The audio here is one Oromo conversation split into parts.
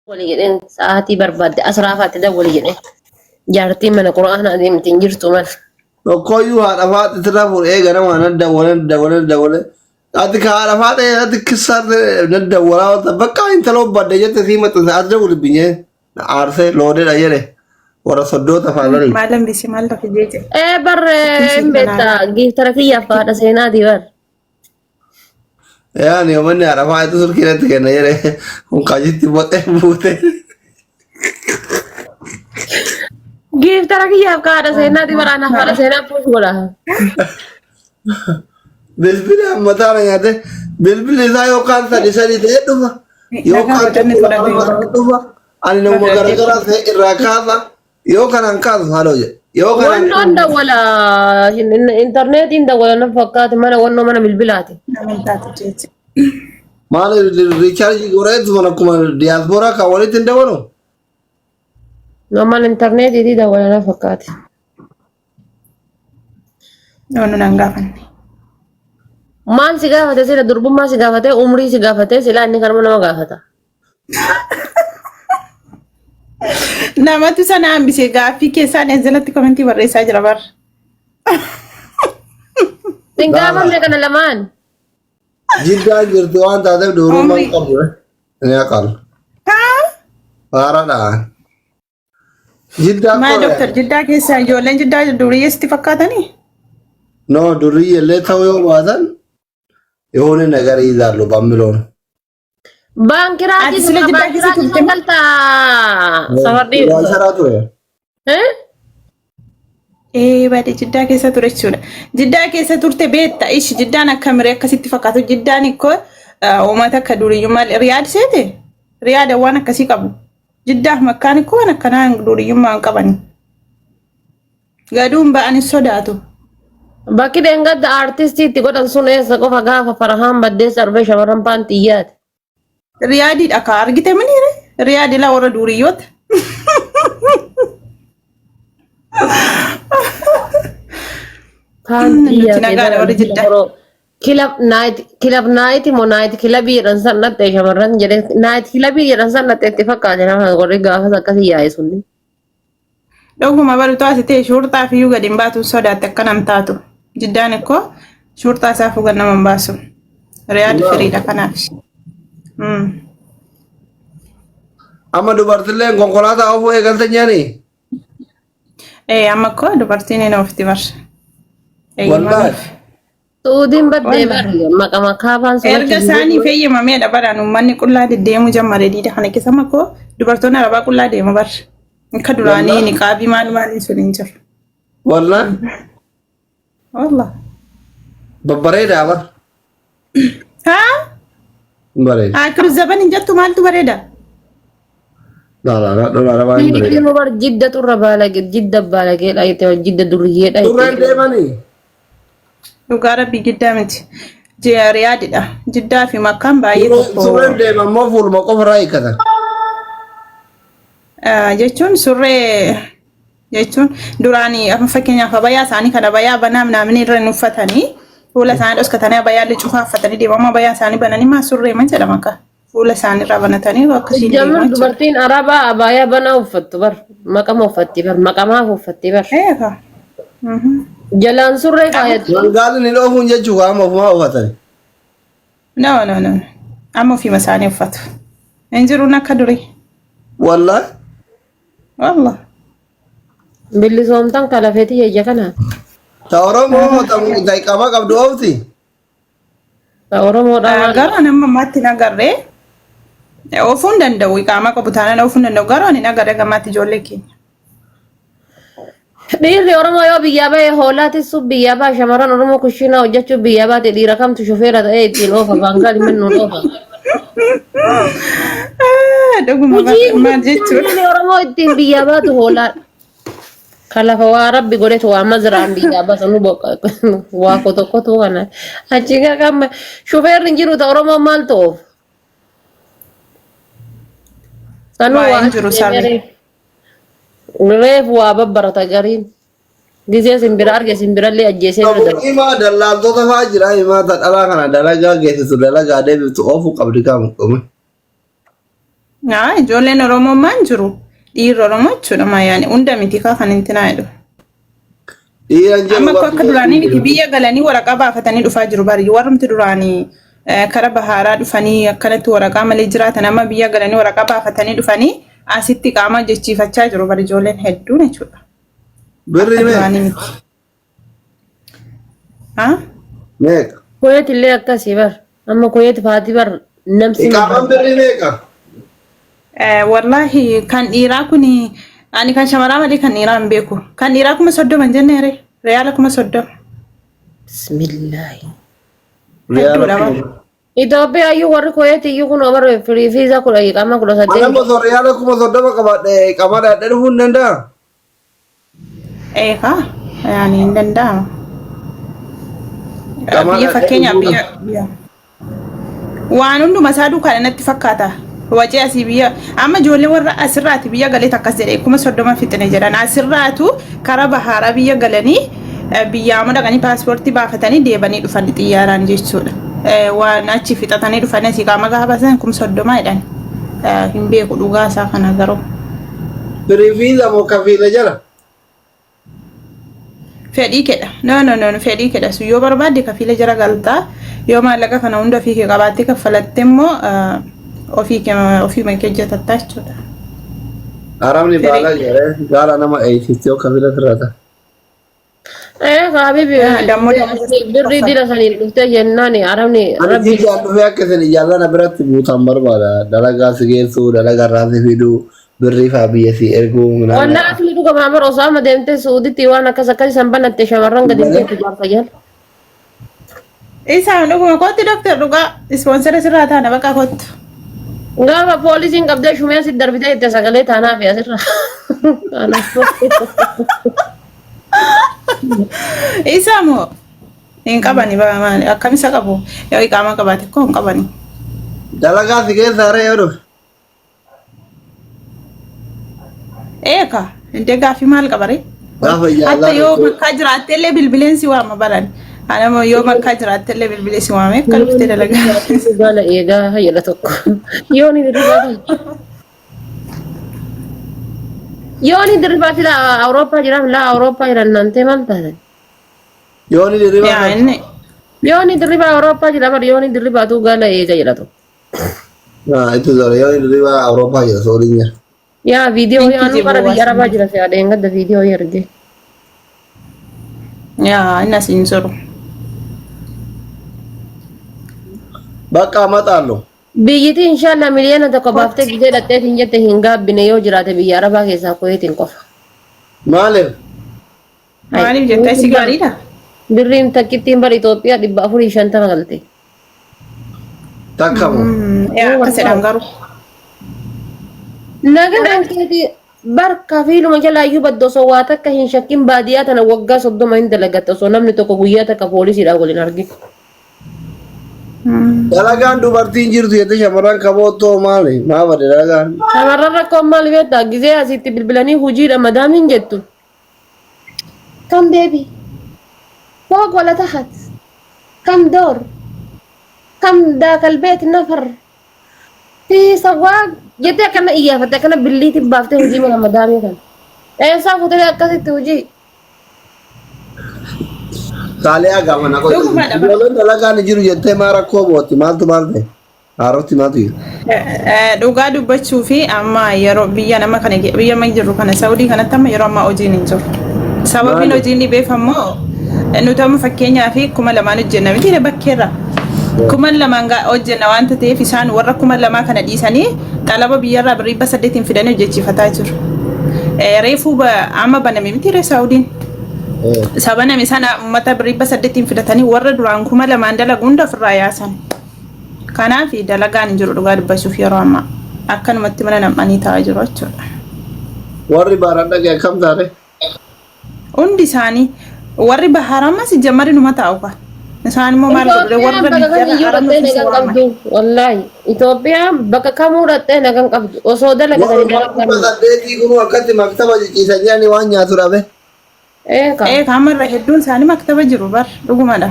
ولي جدين ساعتي برباد أسرافات ده ولي جدين جارتي من القرآن هذه متنجرتو من وكويو عرفات ترافور إيه أنا ما ندور أديك عرفات إيه أديك كسر ندور بقى أنت لو بدأت تسيم تساعد ولا بينه عارفه لودي أجره ورا صدوه تفعله معلم بيسي معلم في جيجي إيه بر تمسك بيتا منها جي تركيا فهذا سينا دي بر يعني يومين عرفات تسول كده تكنا أجره وكاجي تبوته جي تركيا فهذا سينا دي بر أنا فهذا سينا بوش ولا بالبل مثلا يعني بالبل إذا يوكان سالي تهدوه يوكان نقابة تهدوه أنا لو ما قرأت الركاظة يوكان أنكاظ هالوجه يوكان وانو عند ولا إنترنت عند ولا نفكات مانا وانو مانا بالبلاد من تاتي جيجي ما له ريچارج قرأت ما نكمل دياسبورا كوالي تندورو نعمل إنترنت دي ده ولا نفكات نونو نانغافن مان سيغافته سيلا دربو ما سيغافته عمري سيغافته سيلا إني كرمو نما غافته namatu sana ambise gaaffii keessaan jalatti komentii barreessaa jira bar. Tinggalan dia kena laman. جدا جرتوان تادب دورو ما عمري قبل أنا أقل haa فارنا جدا maa قبل doktor jiddaa keessa ijoolleen jiddaa duriyyeesti fakkaatanii نو دوري اللي ثاو يوم هذا يهون نجار إذا لو باملون Bang kiraji ati sila suka jiddaa bang keessa kiraji turte moo sangalta. Sawardi. لا شرط وين baadhi jiddaa keessa ture jechuudha jiddaa keessa turte beetta ishi jiddaan akkamire akkasitti fakkaatu jiddaan ikkoo uummata akka duriyyummaa riyaad seete riyaada waan akkasii qabu jiddaaf makkaan ikkoo waan akkanaa duriyyummaa hin qabani gaduun ba'anii sodaatu Bakki dengat da artisti ti godan sun esa ko faga farahan badde sarve shamaran pantiyat. riyaadiidha akka argite miniire riyaadi la warra duriyyoota Pantiyat. nuti nagaadha warri jiddaa Kilab night mo night kilabi ran sanat te shamaran jede night kilabi ran sanat te fakka jana gorri gafa sakasi yae sunni. dhuguma baru taasitee shurtaa fiyyuu gadi hin baatu sodaatte akka nam taatu jiddaan ikkoo shurtaa isaa fugan nama hin baasu riyaadi firiidha kanaaf أما دوبارتلين كونكولاتا أوفو إيجال تنياني amma ikkoo dubartiin hin oofti bar والله eeyyamamiif Tudin badde wallah bar makama kafan sun erga isaanii feeyyamameedha baraan uummanni qullaa deddeemu jammare diida kana keessa makkoo dubartoonni arabaa qullaa deemu bar akka duraanii والله niqaabii maal maaliin sun hin jiru والله wallah ببريد أبر haa بريد akiru zaban hin jettu maaltu bareeda لا ما Ini بريد mau bar jidda turra balage jidda balage la ite jidda durriye da تورين ite. ديماني dhugaa rabbii jiddaa miti riyaadidha jiddaa fi makkaan baay'ee تورين tokko ديمان ما فول ما قف رأي كذا jechuun surree jechuun duraanii amma fakkeenyaaf abayyaa isaanii kan abayyaa banaa namni irra hin uffatanii fuula isaanii dhoskatanii abayyaa illee cufaa uffatanii deemamu abayyaa isaanii bananii maa surree man jedhama akka fuula isaanii irraa banatanii akkasiin Jamur deemaa jechuudha. dubartiin araba abaya bana uffattu bar maqama uffatti bar maqamaaf uffatti bar Eegaa. jalaan surree faayatti. قال إني لو فون جتشو كام ما أفضل No. Amma ofiima isaanii uffatu. Hin jiruun akka durii. والله Wallah. Bilisoomtan kalafeeti yayya kana. تورو مو تام داي كما كم دوفتي Ta Oromoodha maal Garuu nama ammaatti hin agarree. Oofuu hin danda'u. Qaama qabu taanaan oofuu hin danda'u. Garuu ani hin agarree gammaatti ijoollee keenya. dhiirri Oromoo yoo biyyaa bahe hoolaatis sub biyyaa baha shamarran Oromoo kushiinaa hojjechuuf biyyaa baate dhiira kamtu shofeera ta'ee ittiin oofa baangaal minnuun oofa. Dhuguma Hojii maal jechuudha. dhiirri Oromoo ittiin biyyaa baatu hoolaadha. Kalafa waa rabbi godhetu waa maziraan biyyaa baasanu waa kotokotu kana achi gama shofeerri hin jiru ta Oromoo maal ta'uuf. Sanuu Waa waa hin jiru sarri. reef waa babbarata gariin gisee simbira arge simbirallee ajjeesee bira darba. إما دلال تو تفا جرا إما تدلا كنا دلجا جيت تدلا جادة بتوقف قبل كام كم ijoolleen Oromoo maan jiru dhiirri Oromoo jechuudha yaani hunda miti kan intinaa jedhu. Amma akka duraanii miti biyya galanii waraqaa baafatanii dhufaa jiru bari warrumti duraanii kara bahaaraa dhufanii akkanatti waraqaa malee jiraatan amma biyya galanii waraqaa baafatanii dhufanii asitti qaama jechiifachaa jiru bari ijoolleen hedduun jechuudha. Birrii meeqa? Meeqa? Kuweet illee akkasii bar amma kuweet faati bar namsi Iqaamaan birrii meeqa? Wallahi kan dhiiraa kuni ani kan shamaraa malee kan dhiiraa hin beeku. Kan dhiiraa 30,000 jenne reyaala 30,000. Bismillaahi. Riyaala. Itoophiyaa iyyuu warri kuweet iyyuu kun omar fiisaa kudha iqaama 18. Mana mosoo riyaala 30,000 qabaadhe iqaamaa dhaadhee dhufuu hin danda'a? Yaani hin danda'amu. Biyya fakkeenyaaf biyya waan hunduma isaa duukaan natti fakkaata. Wajee asii biyya amma ijoollee warra asirraati biyya galee takkas jedhee 30,000 fixne jedhan asirraatu karaa bahaaraa biyya galanii biyya amma dhaqanii paaspoortii baafatanii deebanii dhufan xiyyaaraan jechuudha. Waan achi fixatanii dhufanii asii qaama gaafasan 30,000 jedhan hin beeku dhugaa isaa kana garuu. Birifiisa moo kafiila jala? Fedhii kedha. No fedhii kedha. Yoo barbaadde kafiila jara galtaa yoo maallaqa kana hunda ofii kee qabaattee kaffalatte immoo ofii hojjetatta jechuudha. Arabni baala jedhee gaala nama eegsifte yoo kafiila tirata. Habibi birrii dira sanii dhuftee jennaan arabni Rabbi dhufee akka isin jaallana biratti buutan barbaada. Dalagaa si geessuu, dalagaa irraa si fiduu, birrii fa'aa biyya si erguu. Wallaahi asli dhuga maamar Osaama deemtee Suuditti waan akkas san banatte shamarran gadi deemtu jaarsa jala. Isaan dhuguma kootti doktor dhugaa ispoonsera sirraa taana bakka kootti. Gaafa poolisiin qabdee shumee asitti darbitee itti sagalee taanaa fi asirra. Isa moo hin qabani maali akkamisa qabu yoo iqaama qabaate koo hin qabani. Dalagaa si keessa haree yoo dhufe. Eeka indee gaaffii maal qabare? Gaafa jaallaa. Hatta yoo makkaa jiraattee illee bilbileensi waama baran. Anamo yoo makkaa jiraattee illee bilbileensi waame akka dhuftee dalagaa. Gaala eegaa hayyala tokko. Yooni dirribaati la Awurooppaa jiraaf la Awurooppaa jiran nantee maal taatan? Yooni dirribaa. Yooni dirribaa Awurooppaa jira bar yooni dirribaatu gaala eegaa jedha tokko. Itti zora yooni dirribaa Awurooppaa jira soorinya. Yaa viidiyoo yaanu bara biyya Arabaa jira fi adeen gadda viidiyoo erge. Yaa inni asiin jiru. Bakka maxaallo. Biyyiti inshallah miliyoona tokko baaftee gidee dhattee hin jette hin gaabbine yoo jiraate biyya Arabaa keessaa kuweetiin qofa. Maaliif? Maaliif jettee si gaariidha? Birriin takkittiin bara Itoophiyaa 450 galte. Takka moo? Akkas jedhan garuu. Nagaan keeti barka fiiluma jalaayyuu baddo osoo waa takka hin shakkin baadiyyaa tana waggaa 30 hin dalagatta osoo namni tokko guyyaa takka poolisiidhaan waliin arginu. Dalagaan dubartiin jirtu jettee shamarran kaboottoo maali? Maa bade dalagaan? Shamarran rakkoon maal beektaa gizee asitti bilbilanii hojiidha madaamiin jettu. Kam beebi? Fooq wala tahat? Kam door? Kam daakal beet nafar? Fi sawwaaq jettee akkana iyyaafate akkana billiitiin baaftee hojii mana madaamii kana. Eessaa fuutee akkasitti hojii? Kaalee agamana ko. Ijoolleen dalagaan jiru jettee maa rakkoo booti maaltu maal ta'e? Haarootti maaltu jiru? Dhugaa dubbachuu fi amma yeroo biyya nama kana biyya ma jirru kana Saawudii kanatti amma yeroo ammaa hojiin hin jiru. Sababiin hojiin dhibeef ammoo nuti amma fakkeenyaa fi 2,000 hojjenna miti bakkeerra. 2,000 hojjenna wanta ta'eef isaan warra 2,000 kana dhiisanii xalaba biyyarraa birrii 8 fidanii hojjechiifataa jiru. Reefuu amma baname miti Saawudiin. Sabaname sana ummata birrii 8 fidatanii warra duraan 2,000 dalagu hunda ofirraa yaasan. Kanaaf dalagaan hin jiru dhugaa dubbachuuf yeroo ammaa akkanumatti mana nam'anii taa'aa jiru jechuudha. Warri baaraan dhagee akkam taate? Hundi isaanii warri bahaara ammas jammari numa taa'u ka. Isaan immoo maal godhe warra qabdu wallahi Itoophiyaa bakka kamuu dhattee nagan qabdu osoo dalagatanii dalagan. Saddeetii kunuu akkatti maktaba jijjiisanii waan nyaatu dhabe. Kamarra hedduun isaanii maktaba jiru bar dhugumadha.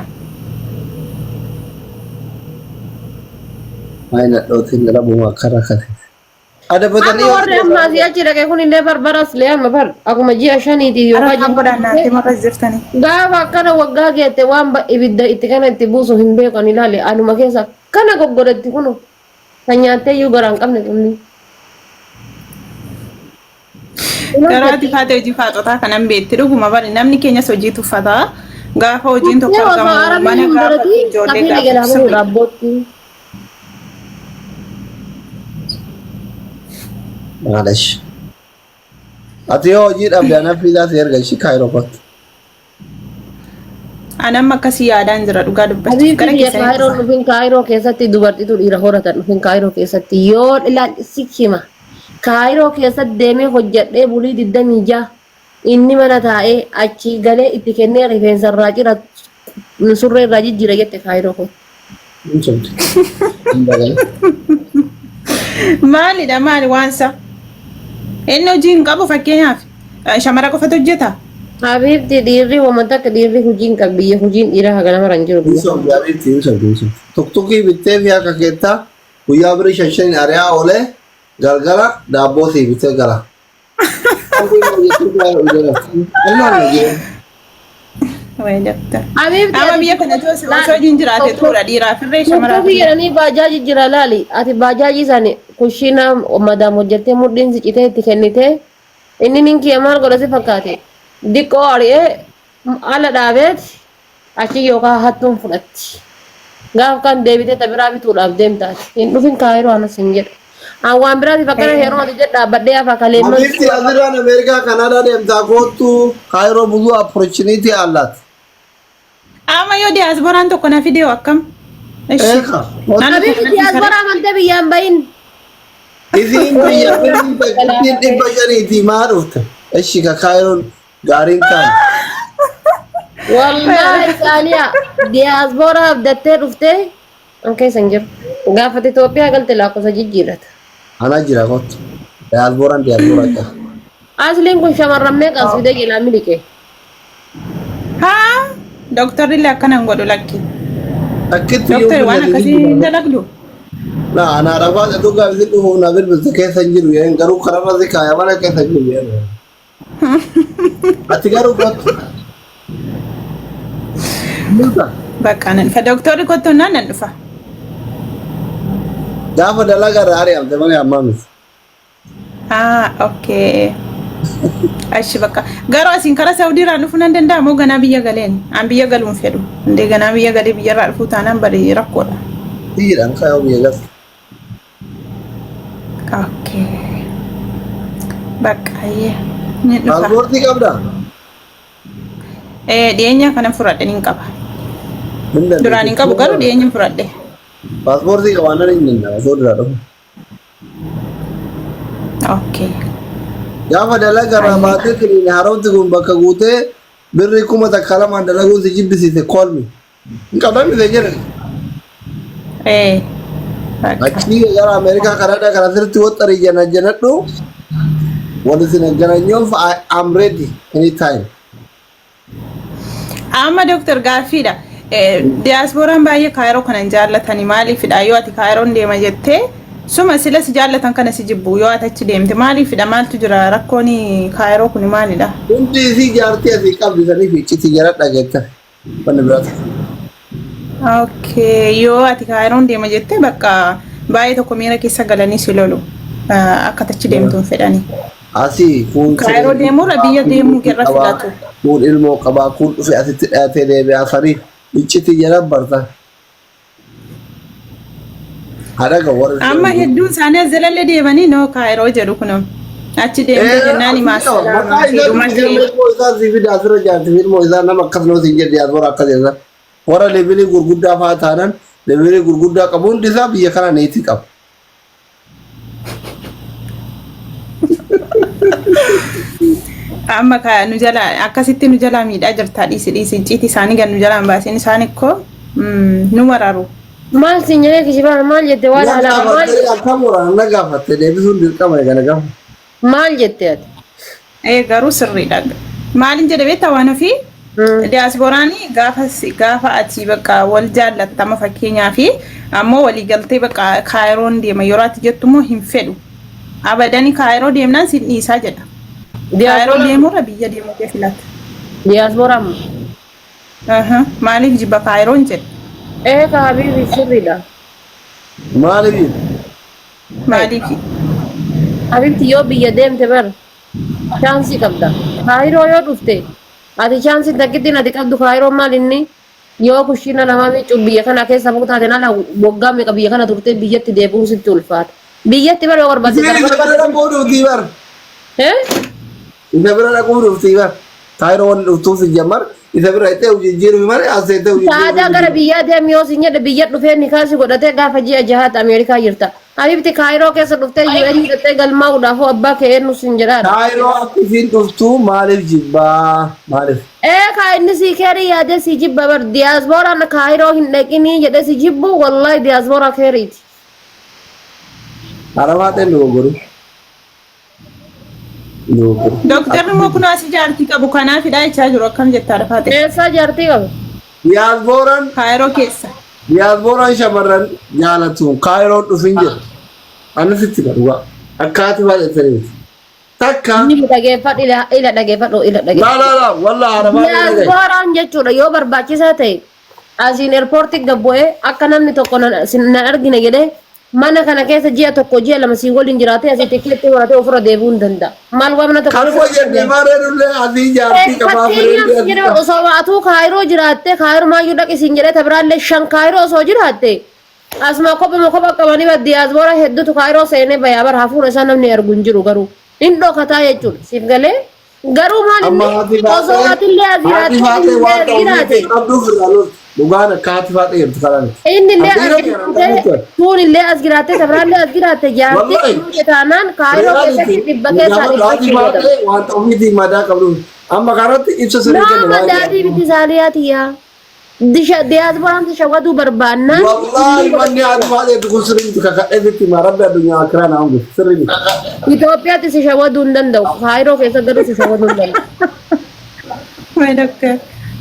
Ayna dhootiin dhabuma akka rakkate. Ada batani Amma warri ammaa si achi dhaqee kun illee barbaras lee amma bar akkuma ji'a shaniiti yookaan Kan godhannaatti marra jirtanii. gaafa akkana waggaa geette waan ibidda itti kana itti buusu hin beekan ilaale anuma keessa kana goggodatti kunu kan nyaattee iyyuu garaa hin qabne kunni. Garaati faate hojii faaxotaa kanan beetti dhuguma bari namni keenyas hojii tuffataa gaafa hojiin tokko argamu mana gaafa ijoollee gaafa sirrii. Maalash. Ati yoo hojii dhabde ana fiidaa si erga ishii kaayiroo kottu. Anam akkasii yaadaan jira dhugaa dubbachuuf gara Kaayiroo dhufin kaayiroo keessatti dubartiitu dhiira horatan dhufin kaayiroo keessatti yoo ilaalchi hima. Kaayiroo keessatti deemee hojjedhee bulii 26 inni mana taa'ee achi galee itti kennee rifeensa irraa jira surree irraa jijjiira jette kaayiroo kun. Maalidha maali waansa? Inni hojii hin qabu fakkeenyaaf shamara qofatu hojjeta. Habiibti dhiirri wamata akka dhiirri hojiin qabiyye hojiin dhiiraa hagana maran jiru biyya. Tuktukii bittee fi akka keettaa guyyaa birii shan ari'aa oolee galgala daabboo sii bittee gala. Amma biyya kana osoo hojiin jiraate tuudha dhiiraa firree shamaraa. Tuktukii jedhanii baajaaji jira laali ati baajaaji sani kushina madaam hojjettee mudhiin si citee itti kennitee inni ninki maal godhasi fakkaate. Diqqoo ari'ee ala dhaabeet achi yookaan hattuun fudhatti. Gaaf kan deebitee tabiraa bituudhaaf deemtaati. Hin dhufin kaayiroo anas hin jedhu. Waan biraatiif akkana yeroo ati jedhu dhaabbadhee hafa kaleemmoo. Habiibti asirraan Ameerikaa Kanaadaa deemtaa kootu kaayiroo buluu opportunity allaati. Amma yoo diyaasboraan tokko na fidee akkam? Habiibti diyaasboraa amantee biyyaan bahin. Isiin biyya birrii dhibba shaniitii maa dhufte? Eshi ka kaayiroon gaariin kaan. Wallahi Saaliyaa diyaasboraa abdattee dhuftee an keessa hin jiru. Gaafate Itoophiyaa galte lakkoofsa jijjiirrata. Ana jira kottu. Diyaasboraan qaba. Asliin kun shamarran meeqas fidee jilaa miliqee. Haa? Dooktarri illee akkana hin godhu lakki. Akkitti Dooktarri waan akkasii hin dalagdu. Nah, ana rafa itu gak bisa tuh nabil bisa kayak sanjir ya, garu karena sih kayak mana kayak sanjir ya. Ati garu buat. Bakka nan fa dooktarri kottu nan dhufa. Gaafa dalagaa gaarii amte malee ammamis. Okay. Ashi bakka garuu asiin karaa Saawudiirraa dhufuu nan danda'amoo ganaa biyya galeen an biyya galuun fedhu indee ganaa biyya galee biyyarraa dhufuu taanaan barii rakkoodha. Dhiiraan kaayoo biyya gas. Okay. Bakka ni dhufa. Paaspoortii qabdaa? Dhiyeenya kana fudhadhe nin qaba. Duraan hin qabu garuu dhiyeenya fudhadhe. Paaspoortii qabaannaan hin danda'a osoo duraa dhufu. Okay. Gaafa dalagaa irraa baatee kiriin haroomti kun bakka guutee birrii 1000 lamaan dalaguun si jibbisiise kolmi. Hin qabdamite jedhan. Achi gara Ameerikaa Kanaadaa kana sirriitti waxxarii janadhu waliin si naggaranyoof I'm ready anytime. Amma Dooktar gaaffiidha. Diyaasbooraan baay'ee kaayiroo kanan jaallatanii maaliifidha yoo ati kaayiroon deema jettee suma sila si jaallatan kana si jibbu yoo ati achi deemte maaliifidha maaltu jira rakkoon kaayiroo kun maalidha? Hundi isii jaartii asii qabdi sanii fi itti jaradha jettan wanni biraati. Okay, yoo ati kaayiroon deema jettee bakka baay'ee tokko miira keessa galanii si lolu akka achi deemtuun fedhanii. Asii kun kaayiroo deemurra biyya deemuu irra filatu. Kun ilmoo qabaa kun dhufe asitti dhiyaatee deebi'aa sanii itti jaran barta. Amma hedduun isaanii as jalalle deemanii noo kaayiroo jedhu kunam. Achi deemtee jennaan himaa salaamaa fi dhumatti. Ilmoo isaa nama akkas noo siin jedhe yaaduu akka jedhan. Warra leebilii gurguddaa fa'aa taanan leebilii gurguddaa qabu hundi isaa biyya kana neetii qaba. Amma nu jala akkasitti nu jala miidhaa jirtaa dhiisi icciitii isaanii gan nu jalaan baaseen isaanii koo nu mararu. Maal sinyee kishibaan maal jette waan alaa maal akka muraan na gaafatte deebisuun dirqama eegana gaafa. Maal jette ati? Garuu sirriidha. Maalin jedhe beektaa waan ofii? Diyaasboraanii gaafa ati bakka wal jaallattama fakkeenyaa fi ammoo walii galtee bakka kaayiroon deema yeroo ati jettu immoo hin fedhu. abadani kaayiroo deemnaan sin dhiisaa jedha. Kaayiroo deemurra biyya deemuu kee filata. Diaspora mu. Maaliif jibba kaayiroon jedha? Ka habibi sirriidha. Maaliif? Maaliif? Habibti yoo biyya deemte bar chaansii qabda. Kaayiroo yoo dhufte ati chaansii takkitti ati qabdu kaayiroo maal inni yoo kushina lama miicuu biyya kana keessa fuutaate nala waggaa meeqa biyya kana turte biyyatti deebi'uu sitti ulfaata. Biyyatti bar yoo barbaachisa. Isa bira dhaquu dhuftii bar. Isa bira dhaquu dhuftii bar. Kaayiroo waan dhuftuuf jammar isa bira itti hojjechiiru malee asirratti hojjechiiru. Saadaa gara biyyaa deemi yoo sin jedhe biyya dhufee ni kaasi godhatee gaafa ji'a jahaatti Ameerikaa jirta. Habibti kaayiroo keessa dhuftee UN hidhattee galmaa'uudhaaf abbaa kee eenyu sin jedhaadha. Kaayiroo akkasiin dhuftuu maaliif jibbaa maaliif? Ka inni si keerii yaadee si jibba bar diyaasbooraan kaayiroo hin dhaqinii jedhee si jibbu wallahi diyaasbooraa keeriiti. Aramaa ta'e dogoggoruu. Doktarri moo kun asii jaartii qabu kanaaf hidhaa jechaa jiru akkam jettaa dafaa ta'e. Eessaa jaartii qabu? Diyaasbooraan Kaayiroo keessa. diyaasbooraan shamarran jaalatu kaayiroon dhufin jedhu. Ani sitti dhugaa akkaati baay'ataniiti. Takka. Inni dhageeffadhu ila dhageeffadhu ila dhageeffadhu. Laa wallaa aramaa ta'e. Diyaasbooraan jechuudha yoo barbaachisaa ta'e asiin eerpoortii gabbu'ee akka namni tokko na argine jedhee mana kana keessa ji'a tokko ji'a lama si waliin jiraatee asii tikkeetti horatee ofirra deebi'uu hin danda'a. Maal waa mana tokko. Kan fayyadee bareedullee asii jaartii qabaa fireedee. Osoo waatuu kaayiroo jiraattee kaayiroo maayyuu dhaqisiin jedhee tabiraallee 5 kaayiroo osoo jiraatte asuma kopha qabanii diyaasboora hedduutu kaayiroo seenee bayaa bara hafuura isaa namni argu hin jiru garuu hin dhokataa jechuudha siif galee garuu maalinni osoo waatillee as jiraate. Dhugaan akkaati faate jirtu kanaan. Inni illee as jiraate tuun illee as jiraate tabiraallee as jiraate jaartii taanaan kaayiroo keessatti dhibba keessaa dhibba wanta ofiitii madaa qabdu amma kanatti ibsa sirrii kennu waan daadhii biti saaliyaatiyaa diyaasbooraan shawwaduu barbaannaan wallahi manni ati faate kun sirrii kakadhee bitti marabbi addunyaa akiraa naa hundu sirrii Itoophiyaatti si shawwaduu hin danda'u kaayiroo keessa garuu si shawwaduu hin danda'u.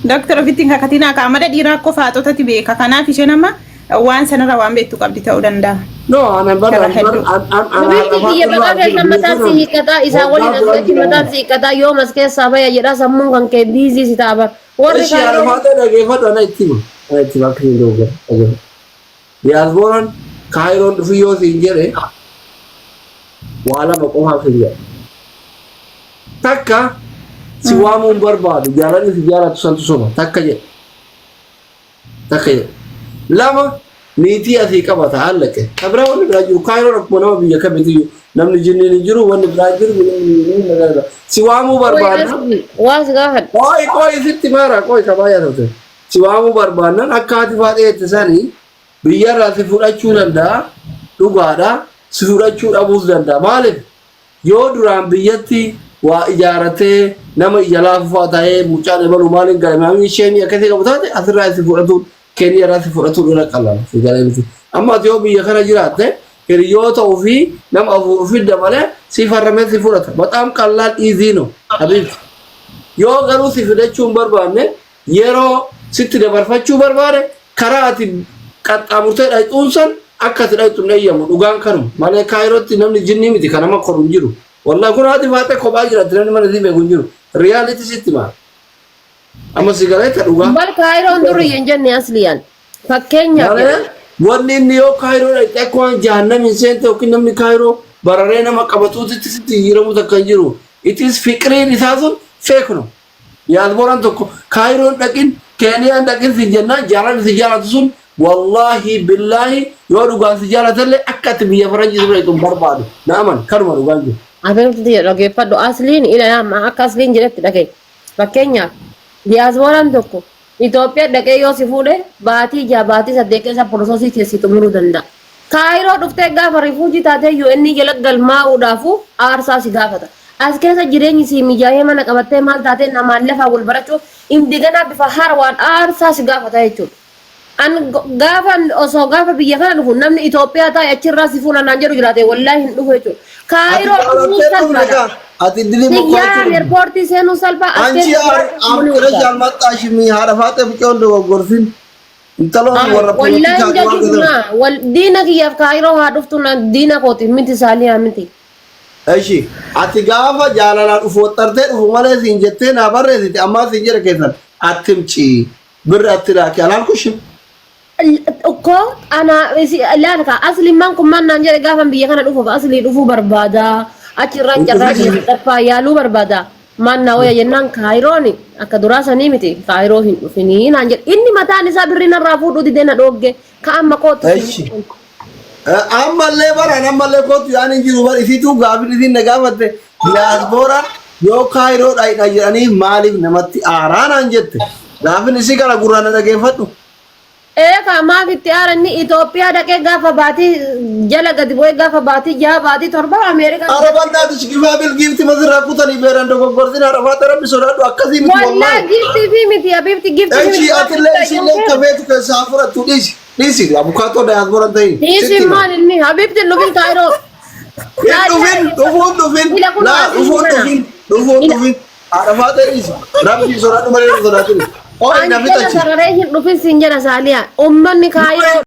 Doktor ofiitiin kakatina kaamada dhiiraa akka faatotatti beeka kanaaf isheen amma waan sanarra waan beektu qabdi ta'uu danda'a. No, ana bara biyya bakka keessa mataan si hiikkataa isaa waliin asirratti mataan si hiikkataa yoo mas keessaa baya jedhaa sammuun kan kee biizii si ta'a warri kaayiroo faate dhageeffadhu ana ittima akka hin dogoggora. Diyaasbooraan kaayiroon dhufu yoo siin jedhe waa lama qofaaf hin jedhe. Takka si waamuun barbaadu jaalalli si jaalatu santu soba takka jedhe. Lama niitii asii qabata hallaqe. Kabira wanni biraa jiru kaayiroon akkuma nama biyya kamiitiyyuu namni jinniin hin jiru wanni biraa jiru si waamuu barbaadna. Waa si gaafadha. Qoy sitti maara qoy kabaa yaadate. Si waamuu barbaadnan akka ati faadhee ittisanii biyyarraa si fudhachuu danda'a dhugaadha si fudhachuu dhabuus danda'a maaliif yoo duraan biyyatti waa ijaaratee nama ija laafaa ta'ee mucaan ebalu maaliin galmaamii isheen akkasii qabu taate asirraa si fudhatuun Kenya irraa si fudhatuun irra qalala si galee amma yoo biyya kana jiraatte hiriyoota ofii nama ofii dabalee si farramee si fudhata bataam qallaan iziino habiibti yoo garuu si fudhachuu hin barbaanne yeroo sitti dabarfachuu barbaade karaa ati qaxxaamurtee dhayxuun san akka ati dhayxuun eeyyamu dhugaan kanuma malee kaayirootti namni jinnii miti kan nama koru hin jiru. Wallah kun ati faate kophaa jiraatti namni mana si beeku hin jiru. Riyaalitii sitti maal? Amma sigareeta dhugaa. Bal kaayiroon durri hin jenne asliyaan. Fakkeenyaaf. Wanni inni yoo kaayiroo dhayxee akkuma jahannam hin seente yookiin namni kaayiroo bararee nama qabatuutitti sitti hiramu takka hin jiru. Itis fiqiriin isaa sun feekno. Diyaasbooraan tokko kaayiroon dhaqin Keniyaan dhaqin si jennaan jaalalli si jaalatu sun wallahi billahi yoo dhugaan si jaalatallee akka ati biyya faranjii si fudhatu barbaadu. Naaman kanuma dhugaan jiru. Abeemti dhageeffadhu asliin ila nama akka asliin jedhetti dhagee. Fakkeenyaaf diyaasbooraan tokko Itoophiyaa dhaqee yoo si fuudhe baatii 8 keessa poroosii keessi xumuruu danda'a. Kaayiroo dhuftee gaafa rifuujii taatee UN jala galmaa'uudhaafu aarsaa si gaafata. As keessa jireenyi si mijaa'ee mana qabattee maal taatee namaan lafaa wal barachuuf indiganaa bifa haaraan aarsaa si gaafata jechuudha. An gaafa osoo gaafa biyya kana dhufu namni Itoophiyaa taa'e achirraa si fuuna naan jedhu jiraate wallaahi hin dhufu jechuudha. Kaayiroo dhufuu salphaadha. Ati dilima Siyyaan eerpoortii seenuu salphaa as Anchi amkira jalmatta shimi haadha faate buqqeen dogoggorsin. Intaloon warra wallahi jajjuna wal diina kiyyaaf kaayiroo haa dhuftu na diina kooti miti saaliyaa miti. Eshi ati gaafa jaalalaan dhufu waxxartee dhufu malee siin jettee naa barreessite ammaa siin jedha keessan attimci birri atti laaki alaalkushin. Ko ana laata ka asli man kun man nan jedhe gaafa biyya kana dhufuuf asli dhufuu barbaada achirraan carraa dhaffaa yaaluu barbaada man na waya jennaan kaayirooni akka duraasanii miti kaayiroo hin dhufinii naan jedhe inni mataan isaa birri narraa fuudhuu didee na dhoogge ka amma kootu. Ammallee baraan ammallee kootu yaani jiru bar isitu gaafii isin na gaafatte diyaaspooraan yoo kaayiroo dhaayidha jedhanii maaliif namatti aaraanaan jette gaafin isii kana gurraan dhageeffadhu. Ka maaf itti aaranni Itoophiyaa dhaqee gaafa baatii jala gadi bu'ee gaafa baatii jaha baatii torba Ameerikaa. Arabaan naati shikifaa bil giifti masirraa kutanii beeran dogoggortiin arafaata rabbi sodaadhu akkasii miti wallahi. Wallaa giiftii fi miti abiibti giiftii fi miti. Echi atillee isinlee kafeetu keessaa fudhattu dhiisi. Dhiisi abukaatoo daayaspooraan ta'in. Dhiisi maal inni abiibti dhufin kaayiroo. Dhufuun. Arafaata dhiisi. Rabbi sodaadhu malee sodaatini. Anjala sagalee hin dhufin siin jedha saaliyaa. Uummanni kaayiroo.